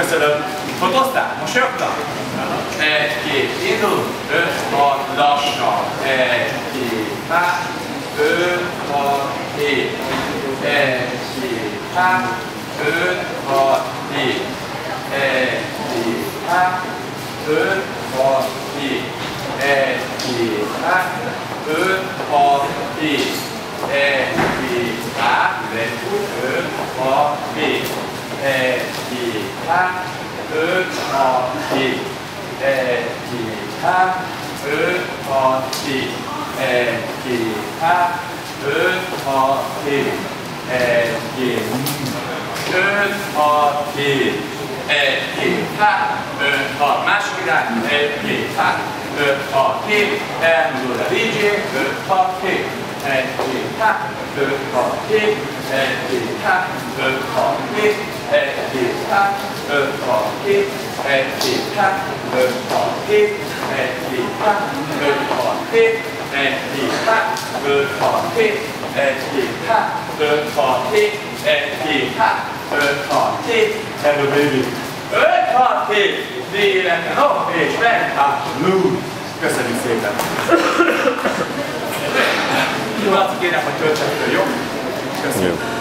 Köszönöm. Fotóztál? Mosolyogtál? 1, 2, indulunk. 5, 6, lassan. 1, 2, hát. 5, 6, 7. 1, 2, hát. 5, 6, 7. 1, 2, hát. 5, 6, 7. 1, 2, hát. 5, 6, 7. 1, 2, hát. 5, 6, 7. 1, 2, hát. 5, 6, 7. 1, 2, hát. 5, 6, 7. 1, 2, hát. 5, 6, 7. 1, 2, 5, 6, 7. 1, 2, hát. 5, 6, másik irány. 1, 2, hát. 5, 6, 7. Elmondod a DJ. 5, 6, 7. 1, 2, hát. 5, 6, 7. 1, 2, hát. 5, 6, 7. 1, 2, hát. 5, 6, 7. 1, 2, hát. 5, 6, 7. 1, 2, hát. 5, 6, 7. 1, 2, hát. 5, 6, 7. 1, 2, hát. 5, 6, 7. 1, 2, hát. 5, 6, 7. Hello baby. 5, 6, 7. Déleken, és meg, hát, lú. Köszönjük szépen. Jó, azt kérem, hogy töltsetek, jó? Köszönjük.